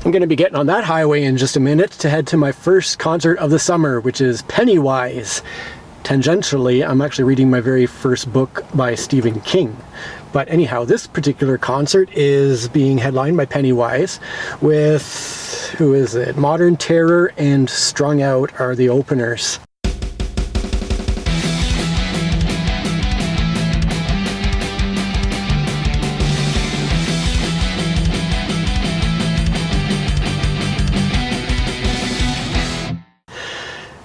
I'm going to be getting on that highway in just a minute to head to my first concert of the summer, which is Pennywise. Tangentially, I'm actually reading my very first book by Stephen King. But anyhow, this particular concert is being headlined by Pennywise with, who is it? Modern Terror and Strung Out are the openers.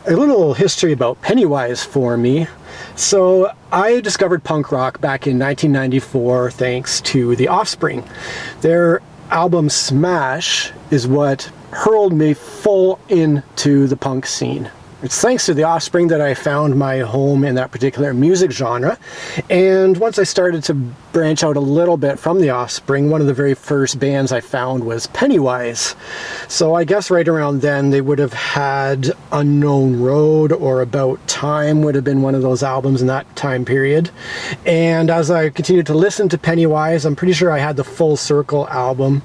A little history about Pennywise for me. So I discovered punk rock back in 1994 thanks to The Offspring. Their album Smash is what hurled me full into the punk scene. It's thanks to The Offspring that I found my home in that particular music genre. And once I started to branch out a little bit from The Offspring, one of the very first bands I found was Pennywise. So I guess right around then they would have had Unknown Road or About Time would have been one of those albums in that time period. And as I continued to listen to Pennywise, I'm pretty sure I had the Full Circle album,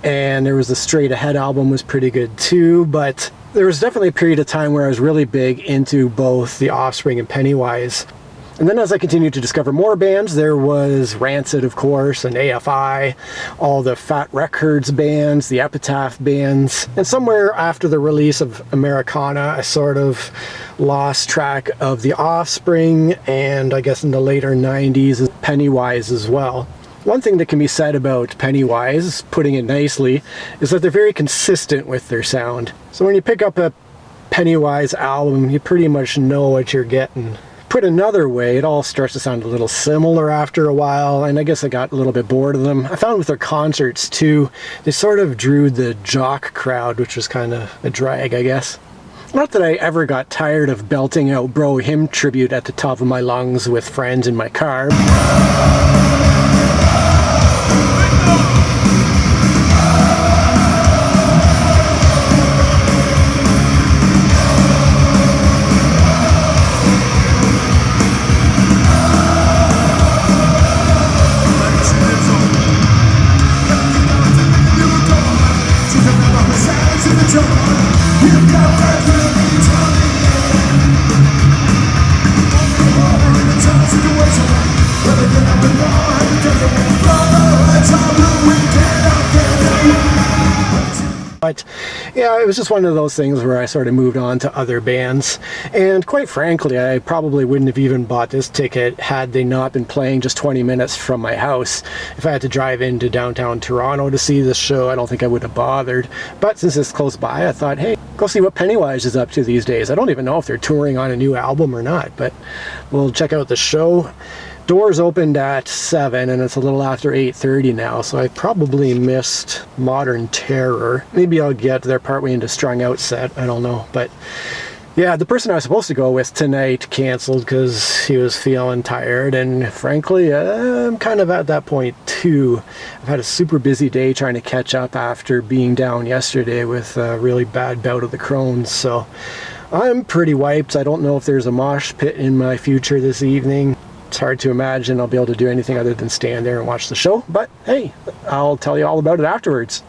and there was the Straight Ahead album was pretty good too, but there was definitely a period of time where I was really big into both The Offspring and Pennywise. And then as I continued to discover more bands, there was Rancid, of course, and AFI, all the Fat Records bands, the Epitaph bands. And somewhere after the release of Americana, I sort of lost track of The Offspring, and I guess in the later 90s, Pennywise as well. One thing that can be said about Pennywise, putting it nicely, is that they're very consistent with their sound. So when you pick up a Pennywise album, you pretty much know what you're getting. Put another way, it all starts to sound a little similar after a while, and I guess I got a little bit bored of them. I found with their concerts too, they sort of drew the jock crowd, which was kind of a drag, I guess. Not that I ever got tired of belting out Bro Hymn tribute at the top of my lungs with friends in my car. But yeah, it was just one of those things where I sort of moved on to other bands. And quite frankly, I probably wouldn't have even bought this ticket had they not been playing just 20 minutes from my house. If I had to drive into downtown Toronto to see this show, I don't think I would have bothered. But since it's close by, I thought, hey, go see what Pennywise is up to these days. I don't even know if they're touring on a new album or not, but we'll check out the show. Doors opened at 7 and it's a little after 8:30 now, so I probably missed Modern Terror. Maybe I'll get there partway into Strung Out set, I don't know. But yeah, the person I was supposed to go with tonight canceled because he was feeling tired, and frankly, I'm kind of at that point too. I've had a super busy day trying to catch up after being down yesterday with a really bad bout of the Crohn's, so I'm pretty wiped. I don't know if there's a mosh pit in my future this evening. It's hard to imagine I'll be able to do anything other than stand there and watch the show, but hey, I'll tell you all about it afterwards.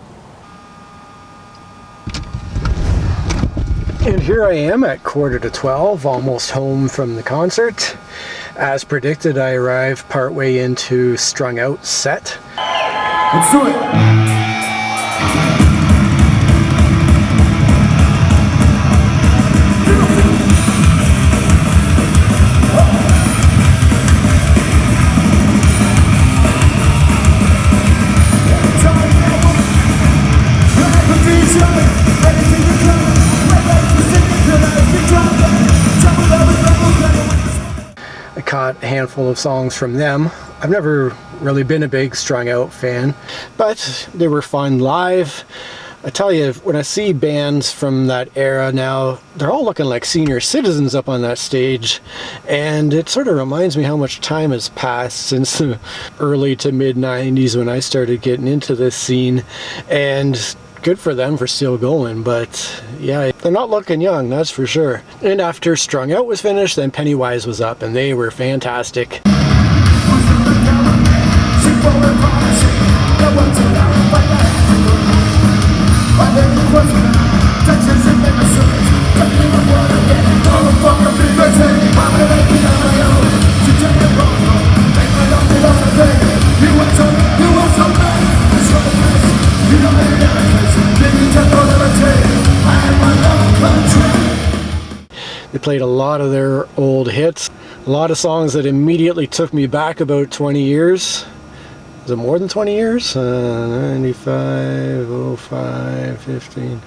And here I am at 11:45, almost home from the concert. As predicted, I arrived partway into Strung Out set. Let's do it! I caught a handful of songs from them. I've never really been a big Strung Out fan, but they were fun live. I tell you, when I see bands from that era now, they're all looking like senior citizens up on that stage, and it sort of reminds me how much time has passed since the early to mid 90s when I started getting into this scene, and good for them for still going, but yeah, they're not looking young, that's for sure. And after Strung Out was finished, then Pennywise was up, and they were fantastic. They played a lot of their old hits, a lot of songs that immediately took me back about 20 years. Is it more than 20 years? 95, 05, 15.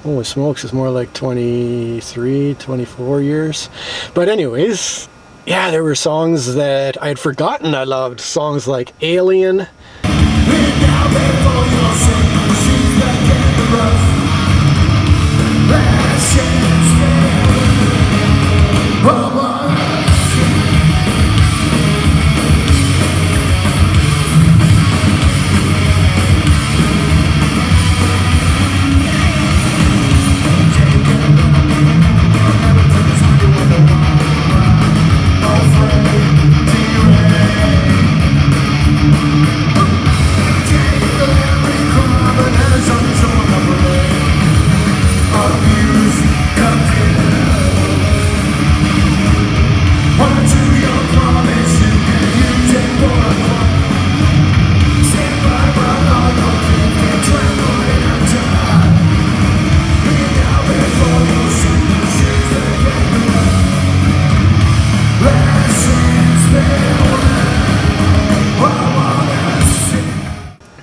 Holy smokes, it's more like 23, 24 years. But anyways, yeah, there were songs that I had forgotten I loved. Songs like Alien.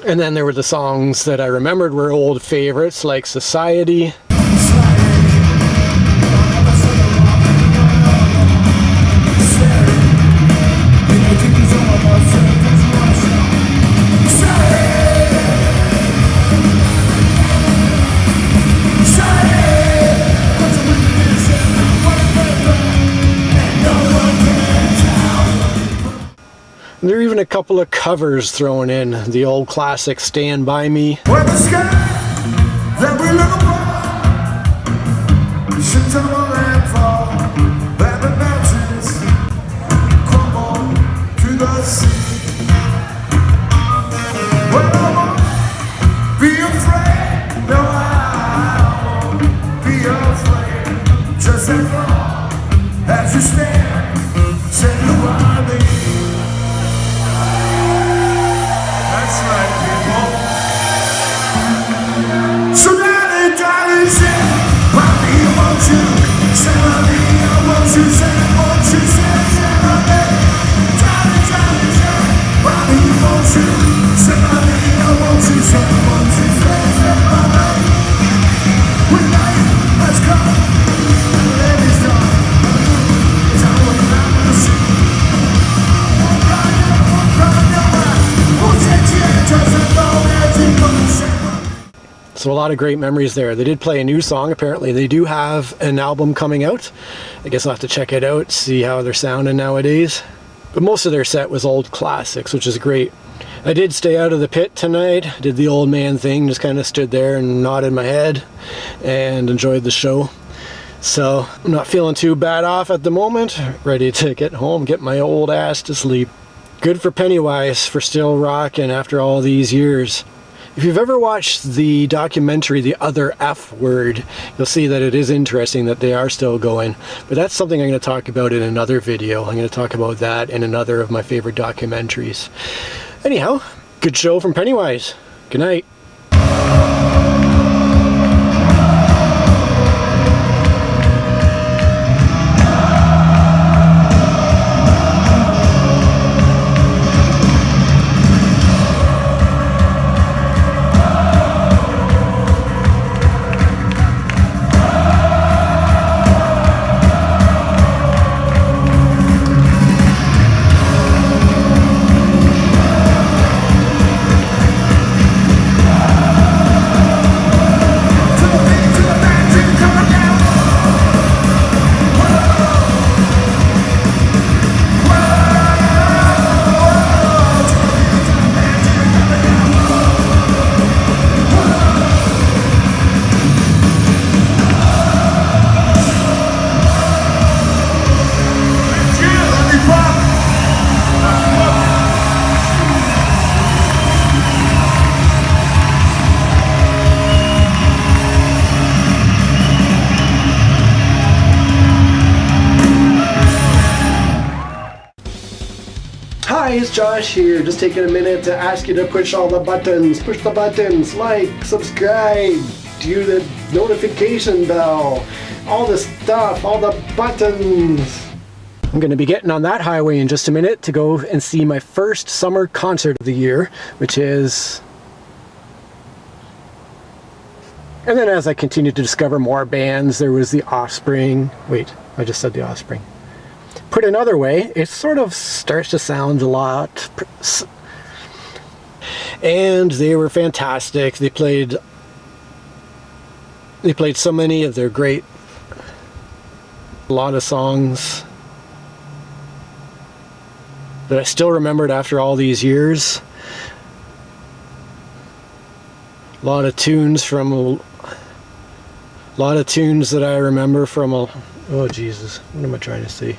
And then there were the songs that I remembered were old favorites, like Society. There are even a couple of covers thrown in. The old classic Stand By Me. Where the sky that we look upon should turn on landfall, and the mountains crumble to the sea. Well, I won't be afraid, no, I won't be afraid, just as long as you stand, say you are me. That's right, people. So darling, darling, say, mommy, I want you. Say, mommy, I want you. Say, won't you? Say, mommy. Darling, darling, say, mommy, I want you. Say, mommy, I want you. Say, won't you? Say, mommy. With life has come, let it start. It's all around the sea. So a lot of great memories there. They did play a new song, apparently. They do have an album coming out. I guess I'll have to check it out, see how they're sounding nowadays. But most of their set was old classics, which is great. I did stay out of the pit tonight, did the old man thing, just kind of stood there and nodded my head and enjoyed the show. So I'm not feeling too bad off at the moment, ready to get home, get my old ass to sleep. Good for Pennywise for still rocking after all these years. If you've ever watched the documentary The Other F Word, you'll see that it is interesting that they are still going. But that's something I'm going to talk about in another video. I'm going to talk about that in another of my favorite documentaries. Anyhow, good show from Pennywise. Good night. Hi, it's Josh here. Just taking a minute to ask you to push all the buttons. Push the buttons, like, subscribe, do the notification bell, all the stuff, all the buttons. I'm going to be getting on that highway in just a minute to go and see my first summer concert of the year, which is... And then as I continued to discover more bands, there was The Offspring. Wait, I just said The Offspring. Put another way, it sort of starts to sound a lot... And they were fantastic. They played so many of their great... A lot of songs that I still remembered after all these years. A lot of tunes that I remember from oh Jesus, what am I trying to say?